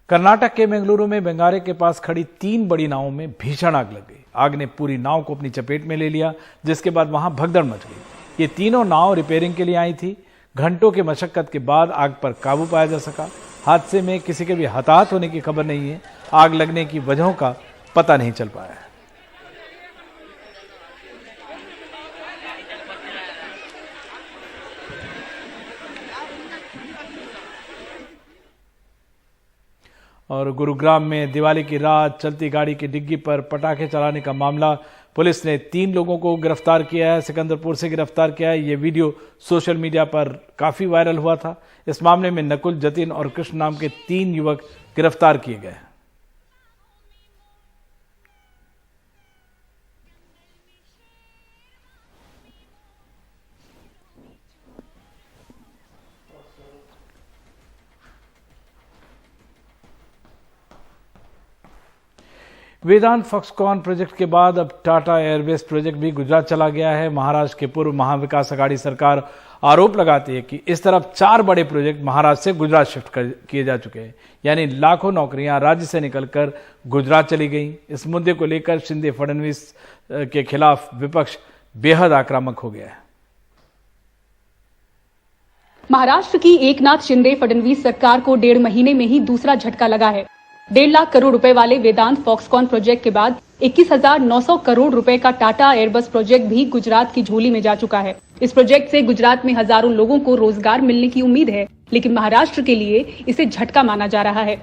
कर्नाटक के बेंगलुरु में बंगारे के पास खड़ी 3 बड़ी नावों में भीषण आग लग गई। आग ने पूरी नाव को अपनी चपेट में ले लिया, जिसके बाद वहां भगदड़ मच गई। ये तीनों नाव रिपेयरिंग के लिए आई थी। घंटों के मशक्कत के बाद आग पर काबू पाया जा सका। हादसे में किसी के भी हताहत होने की खबर नहीं है। आग लगने की वजहों का पता नहीं चल पाया है। और गुरुग्राम में दिवाली की रात चलती गाड़ी की डिग्गी पर पटाखे चलाने का मामला, पुलिस ने 3 लोगों को गिरफ्तार किया है। सिकंदरपुर से गिरफ्तार किया है। ये वीडियो सोशल मीडिया पर काफी वायरल हुआ था। इस मामले में नकुल, जतिन और कृष्ण नाम के 3 युवक गिरफ्तार किए गए। वेदांत फॉक्सकॉन प्रोजेक्ट के बाद अब टाटा एयरवेज प्रोजेक्ट भी गुजरात चला गया है। महाराष्ट्र के पूर्व महाविकास अघाड़ी सरकार आरोप लगाती है कि इस तरफ 4 बड़े प्रोजेक्ट महाराष्ट्र से गुजरात शिफ्ट किए जा चुके हैं, यानी लाखों नौकरियां राज्य से निकलकर गुजरात चली गई। इस मुद्दे को लेकर शिंदे फडणवीस के खिलाफ विपक्ष बेहद आक्रामक हो गया है। महाराष्ट्र की एकनाथ शिंदे फडणवीस सरकार को 1.5 महीने में ही दूसरा झटका लगा है। 1.5 लाख करोड़ रुपए वाले वेदांत फॉक्सकॉन प्रोजेक्ट के बाद 21,900 करोड़ रुपए का टाटा एयरबस प्रोजेक्ट भी गुजरात की झोली में जा चुका है। इस प्रोजेक्ट से गुजरात में हजारों लोगों को रोजगार मिलने की उम्मीद है, लेकिन महाराष्ट्र के लिए इसे झटका माना जा रहा है।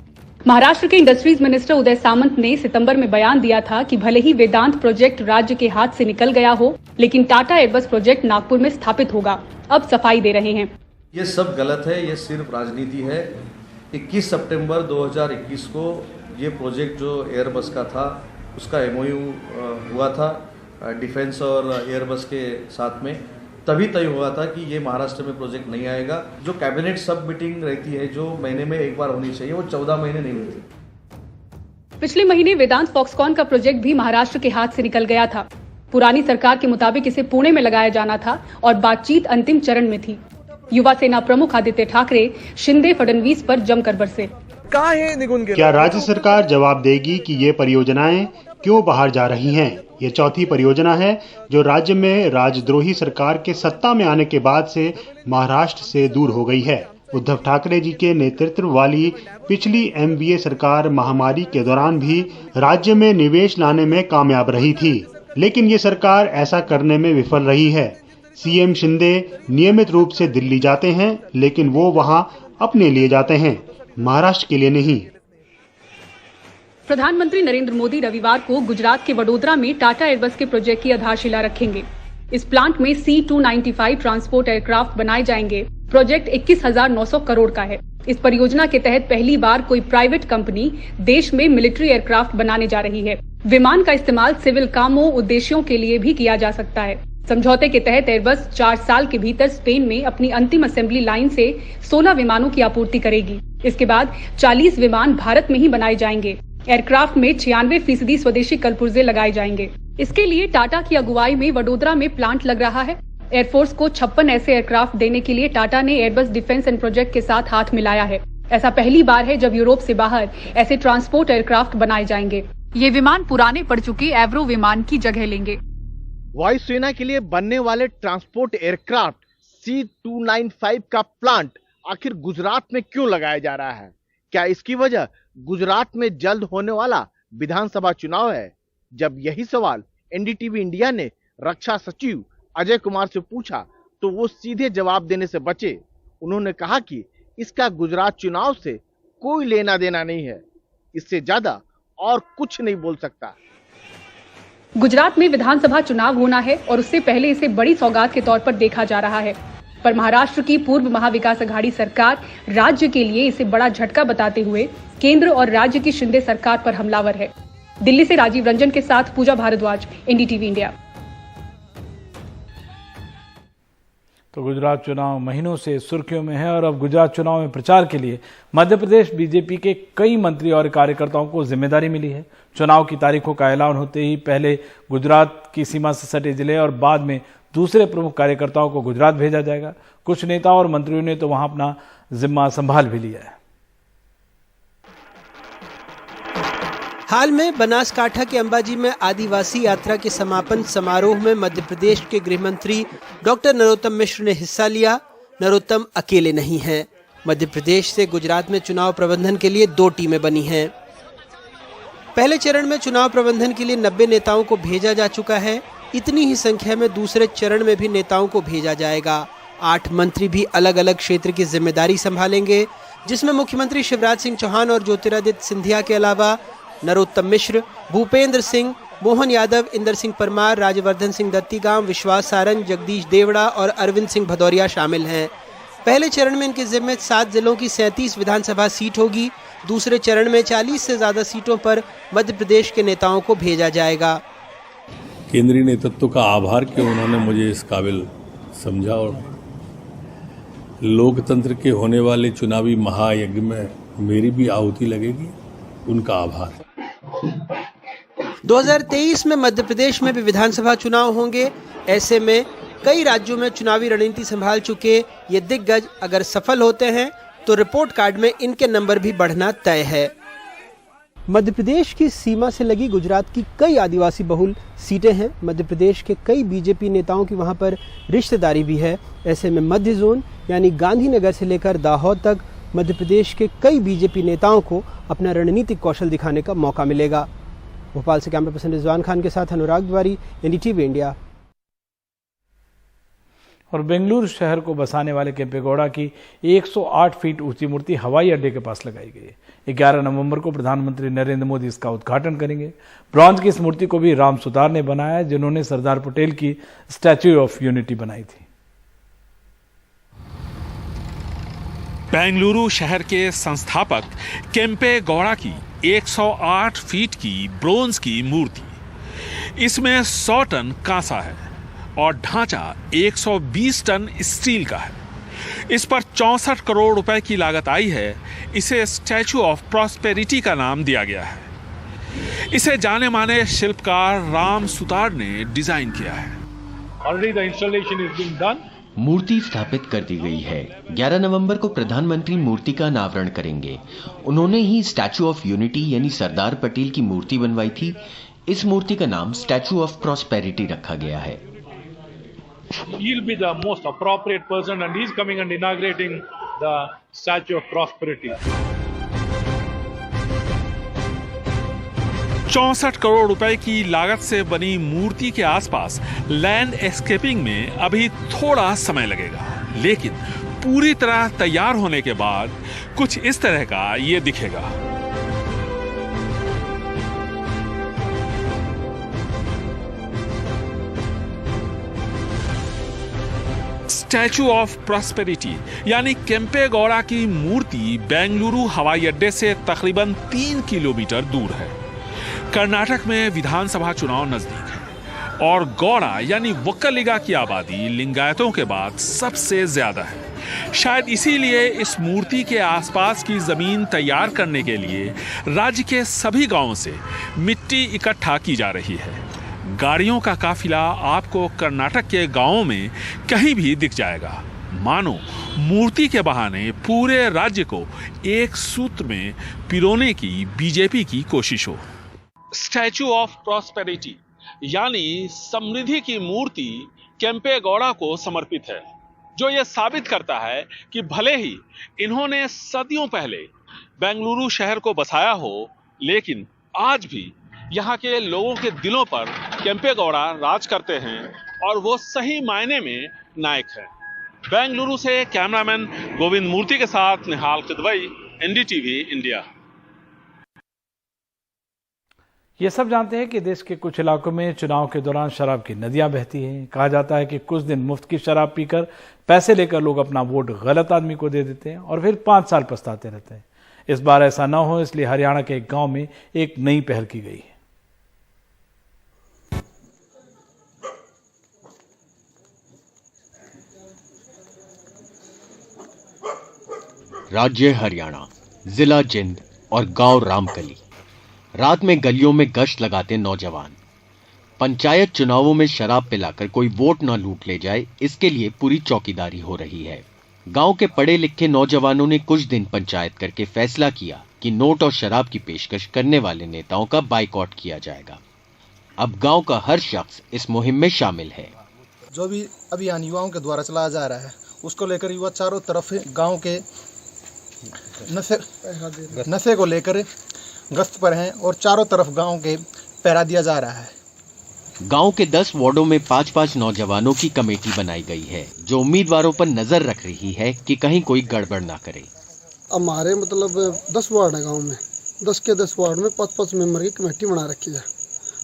महाराष्ट्र के इंडस्ट्रीज मिनिस्टर उदय सामंत ने सितंबर में बयान दिया था कि भले ही वेदांत प्रोजेक्ट राज्य के हाथ से निकल गया हो, लेकिन टाटा एयरबस प्रोजेक्ट नागपुर में स्थापित होगा। अब सफाई दे रहे हैं। ये सब गलत है, ये सिर्फ राजनीति है। 21 सितंबर 2021 को ये प्रोजेक्ट जो एयरबस का था उसका MOU हुआ था डिफेंस और एयरबस के साथ में। तभी तय हुआ था कि ये महाराष्ट्र में प्रोजेक्ट नहीं आएगा। जो कैबिनेट सब मीटिंग रहती है जो महीने में एक बार होनी चाहिए, वो 14 महीने नहीं हुई। पिछले महीने वेदांत फॉक्सकॉन का प्रोजेक्ट भी महाराष्ट्र के हाथ से निकल गया था। पुरानी सरकार के मुताबिक इसे पुणे में लगाया जाना था और बातचीत अंतिम चरण में थी। युवा सेना प्रमुख आदित्य ठाकरे शिंदे फडणवीस पर जमकर बरसे। क्या राज्य सरकार जवाब देगी कि ये परियोजनाएं क्यों बाहर जा रही हैं? ये चौथी परियोजना है जो राज्य में राजद्रोही सरकार के सत्ता में आने के बाद से महाराष्ट्र से दूर हो गई है। उद्धव ठाकरे जी के नेतृत्व वाली पिछली MVA सरकार महामारी के दौरान भी राज्य में निवेश लाने में कामयाब रही थी, लेकिन ये सरकार ऐसा करने में विफल रही है। CM शिंदे नियमित रूप से दिल्ली जाते हैं, लेकिन वो वहां अपने लिए जाते हैं, महाराष्ट्र के लिए नहीं। प्रधानमंत्री नरेंद्र मोदी रविवार को गुजरात के वडोदरा में टाटा एयरबस के प्रोजेक्ट की आधारशिला रखेंगे। इस प्लांट में C295 ट्रांसपोर्ट एयरक्राफ्ट बनाए जाएंगे। प्रोजेक्ट 21,900 करोड़ का है। इस परियोजना के तहत पहली बार कोई प्राइवेट कंपनी देश में मिलिट्री एयरक्राफ्ट बनाने जा रही है। विमान का इस्तेमाल सिविल कामों उद्देश्यों के लिए भी किया जा सकता है। समझौते के तहत एयरबस 4 साल के भीतर स्पेन में अपनी अंतिम असेंबली लाइन से 16 विमानों की आपूर्ति करेगी। इसके बाद 40 विमान भारत में ही बनाए जाएंगे। एयरक्राफ्ट में 96% स्वदेशी कलपुर्जे लगाए जाएंगे। इसके लिए टाटा की अगुवाई में वडोदरा में प्लांट लग रहा है। एयरफोर्स को 56 ऐसे एयरक्राफ्ट देने के लिए टाटा ने एयरबस डिफेंस एंड प्रोजेक्ट के साथ हाथ मिलाया है। ऐसा पहली बार है जब यूरोप से बाहर ऐसे ट्रांसपोर्ट एयरक्राफ्ट बनाए जाएंगे। ये विमान पुराने पड़ चुके एवरो विमान की जगह लेंगे। वायुसेना के लिए बनने वाले ट्रांसपोर्ट एयरक्राफ्ट C295 का प्लांट आखिर गुजरात में क्यों लगाया जा रहा है? क्या इसकी वजह गुजरात में जल्द होने वाला विधानसभा चुनाव है? जब यही सवाल NDTV इंडिया ने रक्षा सचिव अजय कुमार से पूछा तो वो सीधे जवाब देने से बचे। उन्होंने कहा कि इसका गुजरात चुनाव से कोई लेना देना नहीं है। इससे ज्यादा और कुछ नहीं बोल सकता। गुजरात में विधानसभा चुनाव होना है और उससे पहले इसे बड़ी सौगात के तौर पर देखा जा रहा है, पर महाराष्ट्र की पूर्व महाविकास अघाड़ी सरकार राज्य के लिए इसे बड़ा झटका बताते हुए केंद्र और राज्य की शिंदे सरकार पर हमलावर है। दिल्ली से राजीव रंजन के साथ पूजा भारद्वाज, NDTV इंडिया। तो गुजरात चुनाव महीनों से सुर्खियों में है और अब गुजरात चुनाव में प्रचार के लिए मध्य प्रदेश बीजेपी के कई मंत्री और कार्यकर्ताओं को जिम्मेदारी मिली है। चुनाव की तारीखों का ऐलान होते ही पहले गुजरात की सीमा से सटे जिले और बाद में दूसरे प्रमुख कार्यकर्ताओं को गुजरात भेजा जाएगा। कुछ नेताओं और मंत्रियों ने तो वहां अपना जिम्मा संभाल भी लिया है। हाल में बनासकांठा के अंबाजी में आदिवासी यात्रा के समापन समारोह में मध्य प्रदेश के गृह मंत्री डॉक्टर नरोत्तम मिश्र ने हिस्सा लिया। नरोत्तम अकेले नहीं हैं। मध्य प्रदेश से गुजरात में चुनाव प्रबंधन के लिए 2 टीमें बनी हैं। पहले चरण में चुनाव प्रबंधन के लिए 90 नेताओं को भेजा जा चुका है। इतनी ही संख्या में दूसरे चरण में भी नेताओं को भेजा जाएगा। 8 मंत्री भी अलग अलग क्षेत्र की जिम्मेदारी संभालेंगे, जिसमें मुख्यमंत्री शिवराज सिंह चौहान और ज्योतिरादित्य सिंधिया के अलावा नरोत्तम मिश्र, भूपेंद्र सिंह, मोहन यादव, इंदर सिंह परमार, राज्यवर्धन सिंह दत्तीगाम, विश्वास सारंग, जगदीश देवड़ा और अरविंद सिंह भदौरिया शामिल हैं। पहले चरण में इनके जिम्मे 7 जिलों की 37 विधानसभा सीट होगी। दूसरे चरण में 40 से ज्यादा सीटों पर मध्य प्रदेश के नेताओं को भेजा जाएगा। केंद्रीय नेतृत्व का आभार कि उन्होंने मुझे इस काबिल समझा और लोकतंत्र के होने वाले चुनावी महायज्ञ में मेरी भी आहुति लगेगी। उनका आभार। 2023 में मध्य प्रदेश में भी विधानसभा चुनाव होंगे। ऐसे में कई राज्यों में चुनावी रणनीति संभाल चुके ये दिग्गज अगर सफल होते हैं तो रिपोर्ट कार्ड में इनके नंबर भी बढ़ना तय है। मध्य प्रदेश की सीमा से लगी गुजरात की कई आदिवासी बहुल सीटें हैं। मध्य प्रदेश के कई बीजेपी नेताओं की वहां पर रिश्तेदारी भी है। ऐसे में मध्य जोन यानी गांधीनगर से लेकर दाहोद तक मध्य प्रदेश के कई बीजेपी नेताओं को अपना रणनीतिक कौशल दिखाने का मौका मिलेगा। भोपाल से कैमरा पर्सन रिजवान खान के साथ अनुराग द्वारी, एनडीटीवी इंडिया। और बेंगलुरु शहर को बसाने वाले केम्पेगौड़ा की 108 फीट ऊंची मूर्ति हवाई अड्डे के पास लगाई गई है। 11 नवंबर को प्रधानमंत्री नरेंद्र मोदी इसका उद्घाटन करेंगे। ब्रॉन्ज की इस मूर्ति को भी राम सुतार ने बनाया है, जिन्होंने सरदार पटेल की स्टैच्यू ऑफ यूनिटी बनाई थी। बेंगलुरु शहर के संस्थापक केम्पेगौड़ा की 108 फीट की ब्रोंज की मूर्ति। इसमें 100 टन कांसा है और ढांचा 120 टन स्टील का है। इस पर 64 करोड़ रुपए की लागत आई है। इसे स्टैच्यू ऑफ प्रॉस्पेरिटी का नाम दिया गया है। इसे जाने माने शिल्पकार राम सुतार ने डिजाइन किया है। Already the installation is being done. मूर्ति स्थापित कर दी गई है। 11 नवंबर को प्रधानमंत्री मूर्ति का अनावरण करेंगे। उन्होंने ही स्टैच्यू ऑफ यूनिटी यानी सरदार पटेल की मूर्ति बनवाई थी। इस मूर्ति का नाम स्टैच्यू ऑफ प्रॉस्पेरिटी रखा गया है। He'll be the most appropriate person and he's coming and inaugurating the Statue of Prosperity. 64 crore रुपए की लागत से बनी मूर्ति के आसपास लैंडस्केपिंग में अभी थोड़ा समय लगेगा, लेकिन पूरी तरह तैयार होने के बाद कुछ इस तरह का ये दिखेगा। स्टैच्यू ऑफ प्रॉस्पेरिटी यानी केम्पेगौड़ा की मूर्ति बेंगलुरु हवाई अड्डे से तकरीबन 3 किलोमीटर दूर है। कर्नाटक में विधानसभा चुनाव नजदीक है और गौड़ा यानी वक्कलिगा की आबादी लिंगायतों के बाद सबसे ज्यादा है। शायद इसीलिए इस मूर्ति के आसपास की जमीन तैयार करने के लिए राज्य के सभी गांवों से मिट्टी इकट्ठा की जा रही है। गाड़ियों का काफिला आपको कर्नाटक के गांवों में कहीं भी दिख जाएगा, मानो मूर्ति के बहाने पूरे राज्य को एक सूत्र में पिरोने की बीजेपी की कोशिश हो। स्टैच्यू ऑफ प्रॉस्पेरिटी यानी समृद्धि की मूर्ति केम्पेगौड़ा को समर्पित है, जो यह साबित करता है कि भले ही इन्होंने सदियों पहले बेंगलुरु शहर को बसाया हो, लेकिन आज भी यहाँ के लोगों के दिलों पर केम्पेगौड़ा राज करते हैं और वो सही मायने में नायक है। बेंगलुरु से कैमरामैन गोविंद मूर्ति के साथ निहाल किदवई, एनडीटीवी इंडिया। ये सब जानते हैं कि देश के कुछ इलाकों में चुनाव के दौरान शराब की नदियां बहती हैं। कहा जाता है कि कुछ दिन मुफ्त की शराब पीकर पैसे लेकर लोग अपना वोट गलत आदमी को दे देते हैं और फिर 5 साल पछताते रहते हैं। इस बार ऐसा न हो, इसलिए हरियाणा के एक गांव में एक नई पहल की गई है। राज्य हरियाणा, जिला जिंद और गांव रामकली। रात में गलियों में गश्त लगाते नौजवान। पंचायत चुनावों में शराब पिलाकर कोई वोट न लूट ले जाए, इसके लिए पूरी चौकीदारी हो रही है। गांव के पढ़े लिखे नौजवानों ने कुछ दिन पंचायत करके फैसला किया कि नोट और शराब की पेशकश करने वाले नेताओं का बाइकआउट किया जाएगा। अब गांव का हर शख्स इस मुहिम में शामिल है। जो भी अभियान युवाओं के द्वारा चलाया जा रहा है उसको लेकर युवा चारों तरफ गांव के नशे को लेकर गश्त पर हैं और चारों तरफ गांव के पहरा दिया जा रहा है। गांव के 10 वार्डों में 5-5 नौजवानों की कमेटी बनाई गई है जो उम्मीदवारों पर नजर रख रही है कि कहीं कोई गड़बड़ ना करे। हमारे मतलब 10 वार्ड है गांव में, 10 के 10 वार्ड में 5-5 मेंबर की कमेटी बना रखी है।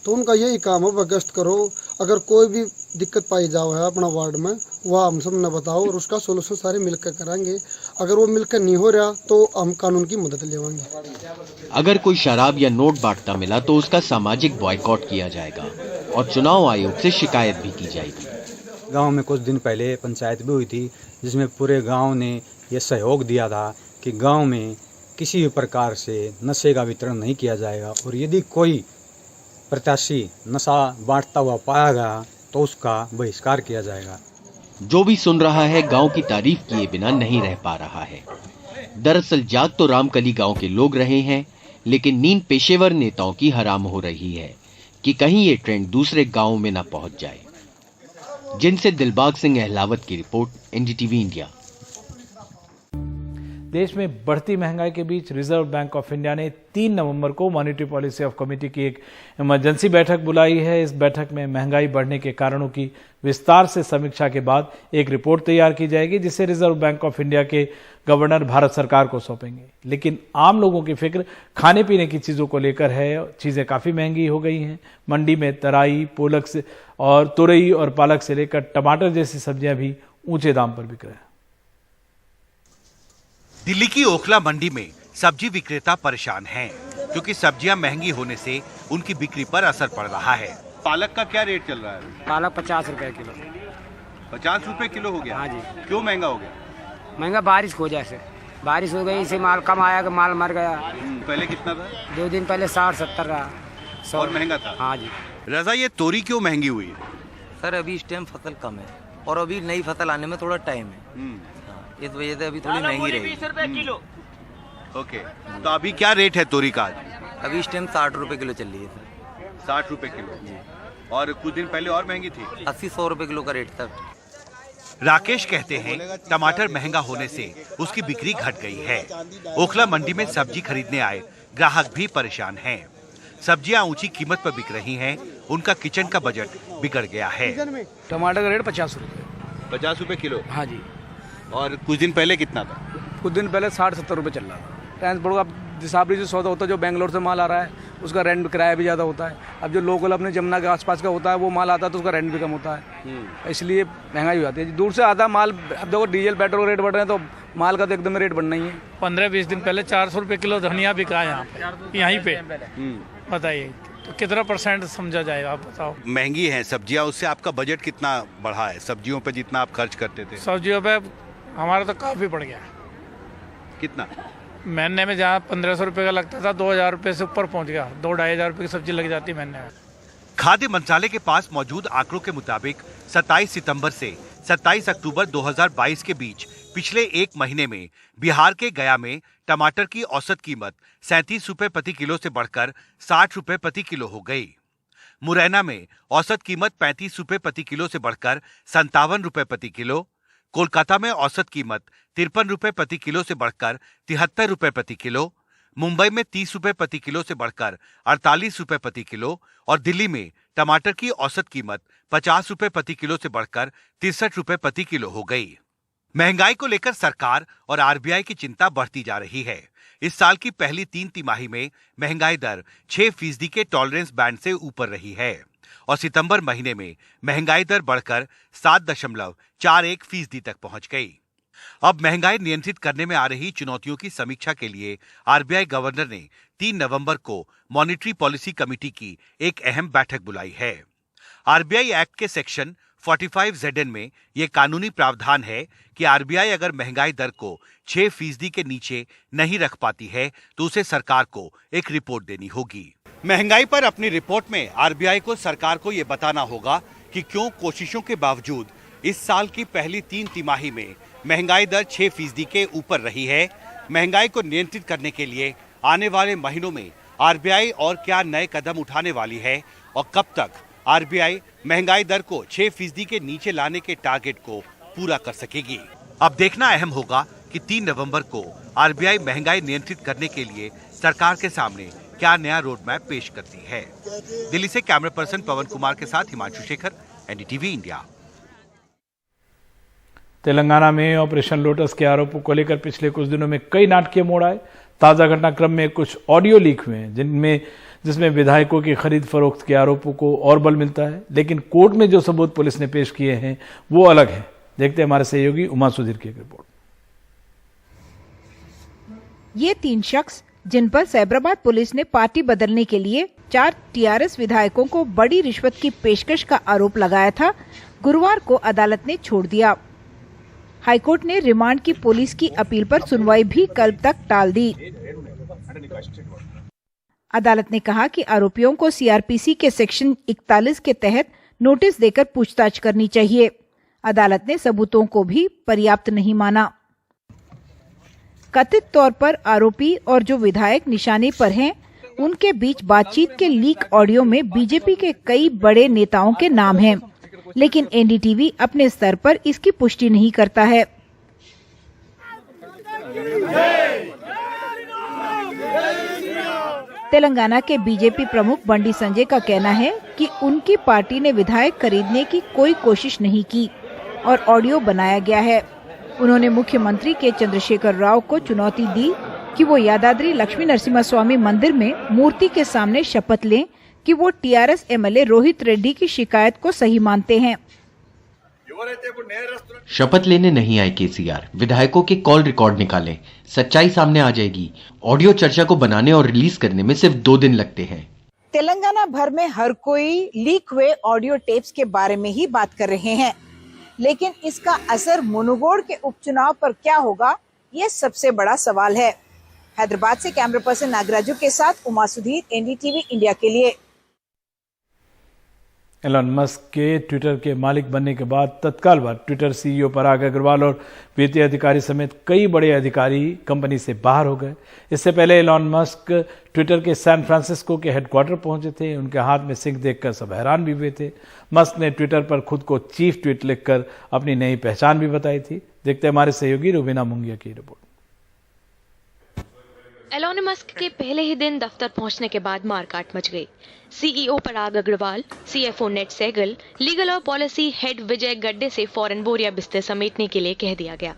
तो उनका यही काम है, वह गश्त करो, अगर कोई भी दिक्कत पाई जाओ है अपना वार्ड में वह हम सब न बताओ और उसका सोल्यूशन सारे मिलकर कराएंगे। अगर वो मिलकर नहीं हो रहा तो हम कानून की मदद लेवाएंगे। अगर कोई शराब या नोट बांटता मिला तो उसका सामाजिक बॉयकॉट किया जाएगा और चुनाव आयोग से शिकायत भी की जाएगी। गांव में कुछ दिन पहले पंचायत भी हुई थी जिसमें पूरे गांव ने यह सहयोग दिया था कि गांव में किसी भी प्रकार से नशे का वितरण नहीं किया जाएगा और यदि कोई प्रत्याशी नशा बांटता हुआ पाया गया तो उसका बहिष्कार किया जाएगा। जो भी सुन रहा है गांव की तारीफ किए बिना नहीं रह पा रहा है। दरअसल जाग तो रामकली गांव के लोग रहे हैं, लेकिन नींद पेशेवर नेताओं की हराम हो रही है कि कहीं ये ट्रेंड दूसरे गांवों में न पहुंच जाए। जिनसे दिलबाग सिंह अहलावत की रिपोर्ट, एनडीटीवी इंडिया। देश में बढ़ती महंगाई के बीच रिजर्व बैंक ऑफ इंडिया ने 3 नवंबर को मॉनेटरी पॉलिसी ऑफ कमेटी की एक इमरजेंसी बैठक बुलाई है। इस बैठक में महंगाई बढ़ने के कारणों की विस्तार से समीक्षा के बाद एक रिपोर्ट तैयार की जाएगी जिसे रिजर्व बैंक ऑफ इंडिया के गवर्नर भारत सरकार को सौंपेंगे। लेकिन आम लोगों की फिक्र खाने पीने की चीज़ों को लेकर है। चीज़ें काफ़ी महंगी हो गई हैं। मंडी में तराई, पोलक से और तुरई और पालक से लेकर टमाटर जैसी सब्जियां भी ऊंचे दाम पर बिक रहे हैं। दिल्ली की ओखला मंडी में सब्जी विक्रेता परेशान हैं क्योंकि सब्जियां महंगी होने से उनकी बिक्री पर असर पड़ रहा है। पालक का क्या रेट चल रहा है? पालक 50 रुपए किलो। 50 रुपए किलो हो गया? हाँ जी। क्यों महंगा हो गया? महंगा बारिश हो जैसे बारिश हो गई, इसे माल कम आया, माल मर गया। पहले कितना था? 2 दिन पहले 60-70 रहा। और महंगा था? हाँ जी। रजा, ये तोरी क्यों महंगी हुई है? सर अभी इस टाइम फसल कम है और अभी नई फसल आने में थोड़ा टाइम है, इस वजह से अभी थोड़ी महंगी रहेगी। 20 रुपए किलो। ओके, तो अभी क्या रेट है तोरी का? अभी इस टाइम 60 रुपए किलो चल रही है सर। 60 रुपए किलो जी। और कुछ दिन पहले और महंगी थी? 80-100 रुपए किलो का रेट था। राकेश कहते हैं टमाटर महंगा होने से उसकी बिक्री घट गई है। ओखला मंडी में सब्जी खरीदने आए ग्राहक भी परेशान हैं। सब्जियां ऊंची कीमत पर बिक रही हैं, उनका किचन का बजट बिगड़ गया है। टमाटर का रेट 50 रुपए। 50 रुपए किलो? हाँ जी। और कुछ दिन पहले कितना था? कुछ दिन पहले 60-70 रुपए चल रहा था। ट्रांसपोर्ट का हिसाब जो सौदा होता है, जो बेंगलोर से माल आ रहा है उसका रेंट किराया भी ज़्यादा होता है। अब जो लोकल अपने जमुना के आसपास का होता है वो माल आता है तो उसका रेंट भी कम होता है, इसलिए महंगाई हो जाती है। दूर से आता माल, अब देखो डीजल पेट्रोल रेट बढ़ रहे हैं तो माल का तो एकदम रेट बढ़ना ही है। 15-20 दिन पहले 400 रुपए किलो धनिया बिका है यहाँ पे, यहीं पे। बताइए तो कितना % समझा जाएगा, आप बताओ। महंगी है सब्जियां, उससे आपका बजट कितना बढ़ा है? सब्जियों पे जितना आप खर्च करते थे? सब्जियों पे हमारा तो काफी बढ़ गया। कितना? महीने में जहाँ 1500 रुपए का लगता था 2000 रुपए से ऊपर पहुँच गया। 2-2,500 रुपए की सब्जी लग जाती महीने में। खाद्य मंत्रालय के पास मौजूद आंकड़ों के मुताबिक 27 सितंबर से 27 अक्टूबर 2022 के बीच पिछले एक महीने में बिहार के गया में टमाटर की औसत कीमत 37 रुपए प्रति किलो से बढ़कर 60 रुपए प्रति किलो हो गई। मुरैना में औसत कीमत 35 रुपए प्रति किलो से बढ़कर 57 रुपए प्रति किलो। कोलकाता में औसत कीमत 53 रुपए प्रति किलो से बढ़कर 73 रुपए प्रति किलो। मुंबई में 30 रुपए प्रति किलो से बढ़कर 48 रुपए प्रति किलो और दिल्ली में टमाटर की औसत कीमत 50 रुपए प्रति किलो से बढ़कर 63 रुपए प्रति किलो हो गई। महंगाई को लेकर सरकार और आरबीआई की चिंता बढ़ती जा रही है। इस साल की पहली 3 तिमाही में महंगाई दर 6% के टॉलरेंस बैंड से ऊपर रही है और सितंबर महीने में महंगाई दर बढ़कर 7.41% तक पहुंच गई। अब महंगाई नियंत्रित करने में आ रही चुनौतियों की समीक्षा के लिए आरबीआई गवर्नर ने 3 नवंबर को मॉनेटरी पॉलिसी कमेटी की एक अहम बैठक बुलाई है। आरबीआई एक्ट के सेक्शन 45ZN में यह कानूनी प्रावधान है कि आरबीआई अगर महंगाई दर को 6% के नीचे नहीं रख पाती है तो उसे सरकार को एक रिपोर्ट देनी होगी। महंगाई पर अपनी रिपोर्ट में आरबीआई को सरकार को यह बताना होगा कि क्यों कोशिशों के बावजूद इस साल की पहली 3 तिमाही में महंगाई दर 6% के ऊपर रही है। महंगाई को नियंत्रित करने के लिए आने वाले महीनों में आरबीआई और क्या नए कदम उठाने वाली है और कब तक आरबीआई महंगाई दर को 6% के नीचे लाने के टारगेट को पूरा कर सकेगी। अब देखना अहम होगा कि 3 नवंबर को आरबीआई महंगाई नियंत्रित करने के लिए सरकार के सामने क्या नया रोड मैप पेश करती है। दिल्ली से कैमरा पर्सन पवन कुमार के साथ हिमांशु शेखर, एनडीटीवी इंडिया। तेलंगाना में ऑपरेशन लोटस के आरोपों को लेकर पिछले कुछ दिनों में कई नाटकीय मोड़ आए। ताजा घटनाक्रम में कुछ ऑडियो लीक हुए हैं जिसमें विधायकों की खरीद फरोख्त के आरोपों को और बल मिलता है, लेकिन कोर्ट में जो सबूत पुलिस ने पेश किए हैं वो अलग है। देखते हैं हमारे सहयोगी उमा सुधीर की रिपोर्ट। ये 3 शख्स जिन पर सैबराबाद पुलिस ने पार्टी बदलने के लिए 4 टीआरएस विधायकों को बड़ी रिश्वत की पेशकश का आरोप लगाया था, गुरुवार को अदालत ने छोड़ दिया। हाईकोर्ट ने रिमांड की पुलिस की अपील पर सुनवाई भी कल तक टाल दी। अदालत ने कहा कि आरोपियों को सीआरपीसी के सेक्शन 41 के तहत नोटिस देकर पूछताछ करनी चाहिए। अदालत ने सबूतों को भी पर्याप्त नहीं माना। कथित तौर पर आरोपी और जो विधायक निशाने पर हैं, उनके बीच बातचीत के लीक ऑडियो में बीजेपी के कई बड़े नेताओं के नाम हैं, लेकिन एनडीटीवी अपने स्तर पर इसकी पुष्टि नहीं करता है। तेलंगाना के बीजेपी प्रमुख बंडी संजय का कहना है कि उनकी पार्टी ने विधायक खरीदने की कोई कोशिश नहीं की और ऑडियो बनाया गया है। उन्होंने मुख्यमंत्री के चंद्रशेखर राव को चुनौती दी कि वो यादाद्री लक्ष्मी नरसिम्हा स्वामी मंदिर में मूर्ति के सामने शपथ लें कि वो टीआरएस एमएलए रोहित रेड्डी की शिकायत को सही मानते हैं। शपथ लेने नहीं आए केसीआर, विधायकों के कॉल रिकॉर्ड निकालें, सच्चाई सामने आ जाएगी। ऑडियो चर्चा को बनाने और रिलीज करने में सिर्फ 2 दिन लगते हैं। तेलंगाना भर में हर कोई लीक हुए ऑडियो टेप्स के बारे में ही बात कर रहे हैं, लेकिन इसका असर मुनुगोड़ के उपचुनाव पर क्या होगा, ये सबसे बड़ा सवाल है। हैदराबाद से कैमरा पर्सन नागराजू के साथ उमा सुधीर, एनडीटीवी इंडिया के लिए। एलन मस्क के ट्विटर के मालिक बनने के बाद तत्काल बाद ट्विटर सीईओ पराग अग्रवाल और वित्तीय अधिकारी समेत कई बड़े अधिकारी कंपनी से बाहर हो गए। इससे पहले एलन मस्क ट्विटर के सैन फ्रांसिस्को के हेडक्वार्टर पहुंचे थे। उनके हाथ में सिंक देखकर सब हैरान भी हुए थे। मस्क ने ट्विटर पर खुद को चीफ ट्वीट लिखकर अपनी नई पहचान भी बताई थी। देखते हैं हमारे सहयोगी रुबीना मुंगिया की रिपोर्ट। एलोन मस्क के पहले ही दिन दफ्तर पहुंचने के बाद मारकाट मच गई। CEO Parag Agrawal, CFO Ned Segal, legal और पॉलिसी हेड विजय गड्डे से फौरन बोरिया बिस्तर समेटने के लिए कह दिया गया।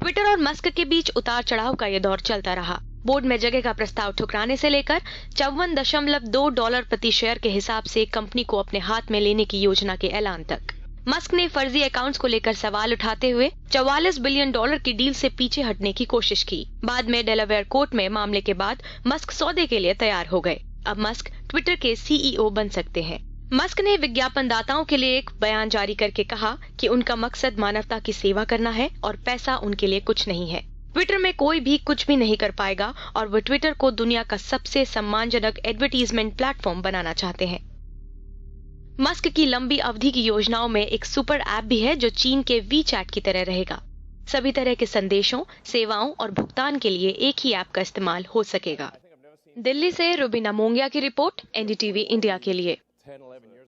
ट्विटर और मस्क के बीच उतार चढ़ाव का यह दौर चलता रहा। बोर्ड में जगह का प्रस्ताव ठुकराने से लेकर $54.2 प्रति शेयर के हिसाब से कंपनी को अपने हाथ में लेने की योजना के ऐलान तक। मस्क ने फर्जी अकाउंट्स को लेकर सवाल उठाते हुए $44 बिलियन की डील से पीछे हटने की कोशिश की। बाद में डेलावेयर कोर्ट में मामले के बाद मस्क सौदे के लिए तैयार हो गए। अब मस्क ट्विटर के सीईओ बन सकते हैं। मस्क ने विज्ञापनदाताओं के लिए एक बयान जारी करके कहा कि उनका मकसद मानवता की सेवा करना है और पैसा उनके लिए कुछ नहीं है। ट्विटर में कोई भी कुछ भी नहीं कर पाएगा और वो ट्विटर को दुनिया का सबसे सम्मानजनक एडवर्टीजमेंट प्लेटफॉर्म बनाना चाहते हैं। मस्क की लंबी अवधि की योजनाओं में एक सुपर ऐप भी है जो चीन के वीचैट की तरह रहेगा। सभी तरह के संदेशों, सेवाओं और भुगतान के लिए एक ही ऐप का इस्तेमाल हो सकेगा। दिल्ली से रुबीना मोंगिया की रिपोर्ट, एनडीटीवी इंडिया के लिए।